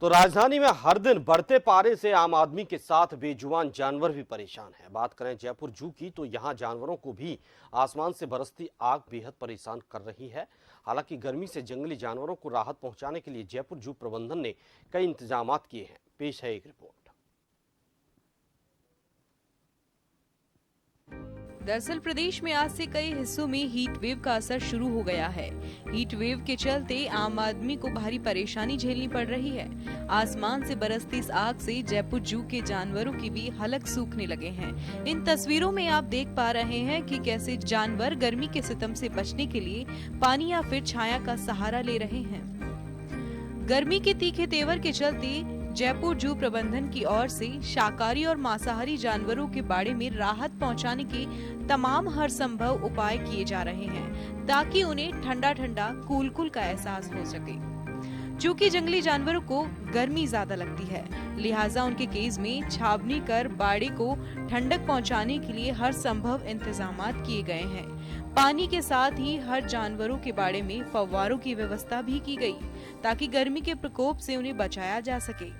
तो राजधानी में हर दिन बढ़ते पारे से आम आदमी के साथ बेजुबान जानवर भी परेशान है। बात करें जयपुर जू की तो यहां जानवरों को भी आसमान से बरसती आग बेहद परेशान कर रही है। हालांकि गर्मी से जंगली जानवरों को राहत पहुंचाने के लिए जयपुर जू प्रबंधन ने कई इंतजाम किए हैं। पेश है एक रिपोर्ट। दरअसल प्रदेश में आज से कई हिस्सों में हीट वेव का असर शुरू हो गया है। हीट वेव के चलते आम आदमी को भारी परेशानी झेलनी पड़ रही है। आसमान से बरसती इस आग से जयपुर जू के जानवरों की भी हलक सूखने लगे हैं। इन तस्वीरों में आप देख पा रहे हैं कि कैसे जानवर गर्मी के सितम से बचने के लिए पानी या फिर छाया का सहारा ले रहे हैं। गर्मी के तीखे तेवर के चलते जयपुर जू प्रबंधन की ओर से शाकाहारी और मांसाहारी जानवरों के बाड़े में राहत पहुंचाने के तमाम हर संभव उपाय किए जा रहे हैं ताकि उन्हें ठंडा ठंडा कूल का एहसास हो सके। चूंकि जंगली जानवरों को गर्मी ज्यादा लगती है, लिहाजा उनके केज में छावनी कर बाड़े को ठंडक पहुंचाने के लिए हर संभव इंतजाम किए गए हैं। पानी के साथ ही हर जानवरों के बाड़े में फव्वारों की व्यवस्था भी की गई ताकि गर्मी के प्रकोप से उन्हें बचाया जा सके।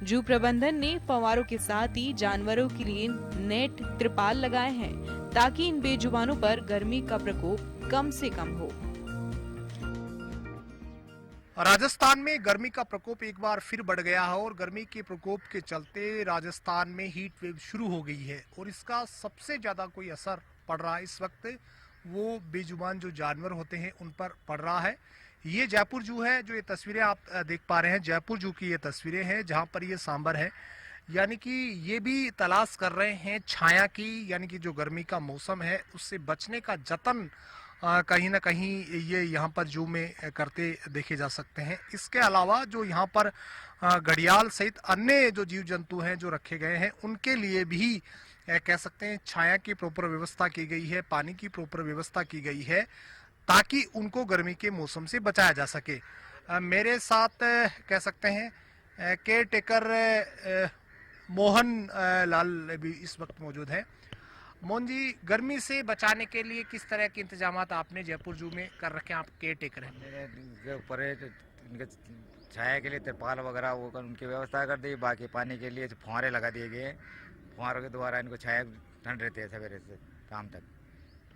जू प्रबंधन ने फव्वारों के साथ ही जानवरों के लिए नेट त्रिपाल लगाए हैं ताकि इन बेजुबानों पर गर्मी का प्रकोप कम से कम हो। राजस्थान में गर्मी का प्रकोप एक बार फिर बढ़ गया है और गर्मी के प्रकोप के चलते राजस्थान में हीट वेव शुरू हो गई है और इसका सबसे ज्यादा कोई असर पड़ रहा है इस वक्त वो बेजुबान जो जानवर होते हैं उन पर पड़ रहा है। ये जयपुर जू है, जो ये तस्वीरें आप देख पा रहे हैं जयपुर जू की ये तस्वीरें हैं जहां पर ये सांबर है, यानी कि ये भी तलाश कर रहे हैं छाया की, यानी कि जो गर्मी का मौसम है उससे बचने का जतन कहीं ना कहीं ये यहाँ पर जू में करते देखे जा सकते हैं। इसके अलावा जो यहाँ पर घड़ियाल सहित अन्य जो जीव जंतु हैं जो रखे गए हैं उनके लिए भी कह सकते हैं छाया की प्रॉपर व्यवस्था की गई है, पानी की प्रॉपर व्यवस्था की गई है ताकि उनको गर्मी के मौसम से बचाया जा सके। मेरे साथ कह सकते हैं केयर टेकर मोहन लाल भी इस वक्त मौजूद है। मोहन जी, गर्मी से बचाने के लिए किस तरह के इंतजाम आपने जयपुर जू में कर रखे हैं? आप केयर टेकर हैं। ऊपर इनके छाया के लिए तिरपाल वगैरह वो उनकी व्यवस्था कर दी, बाकी पानी के लिए फुहारे लगा दिए गए। फुहारों के द्वारा इनको छाया ठंड रहती है सवेरे से शाम तक।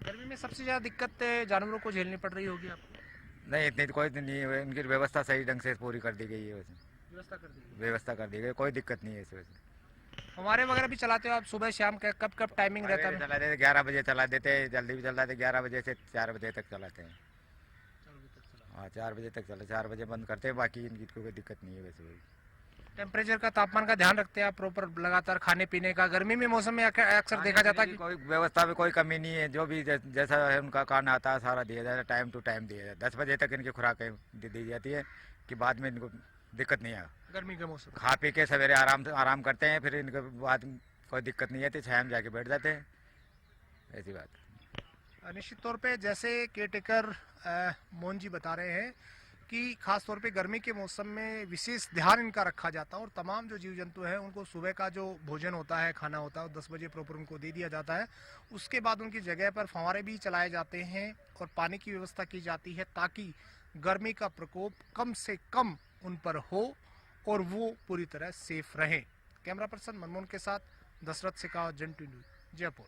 गर्मी में सबसे ज्यादा दिक्कत जानवरों को झेलनी पड़ रही होगी आपको? नहीं, इतनी कोई नहीं है, इनकी व्यवस्था सही ढंग से पूरी कर दी गई है। वैसे व्यवस्था कर दी गई, कोई दिक्कत नहीं है इस वजह से। हमारे वगैरह भी चलाते हो आप सुबह शाम? कब कब टाइमिंग रहता है? चला देते 11 बजे चला देते, जल्दी भी चला देते 11 बजे से 4 बजे तक चलाते हैं। हाँ, 4 बजे तक चला, 4 बजे बंद करते हैं, बाकी इनकी कोई दिक्कत नहीं है। वैसे टेम्परेचर का, तापमान का ध्यान रखते हैं आप प्रॉपर लगातार? खाने पीने का गर्मी में मौसम में अक्सर देखा जाता है कि कोई व्यवस्था में कोई कमी नहीं है, जो भी जैसा है उनका खाना आता है सारा दिया जाता है, टाइम टू टाइम दिया जाता है। 10 बजे तक इनकी खुराकें दी जाती है कि बाद में इनको दिक्कत नहीं है। गर्मी के मौसम खा पी के सवेरे आराम करते हैं, फिर इनके बाद कोई दिक्कत नहीं आती, छाया में जाके बैठ जाते हैं, ऐसी बात। निश्चित तौर पे जैसे केयर टेकर मोहन जी बता रहे हैं कि खास तौर पे गर्मी के मौसम में विशेष ध्यान इनका रखा जाता है और तमाम जो जीव जंतु हैं उनको सुबह का जो भोजन होता है, खाना होता है, 10 बजे प्रॉपर उनको दे दिया जाता है। उसके बाद उनकी जगह पर फव्वारे भी चलाए जाते हैं और पानी की व्यवस्था की जाती है ताकि गर्मी का प्रकोप कम से कम उन पर हो और वो पूरी तरह सेफ रहें। कैमरा पर्सन मनमोहन के साथ दशरथ शेखावत, जन टीवी न्यूज़, जयपुर।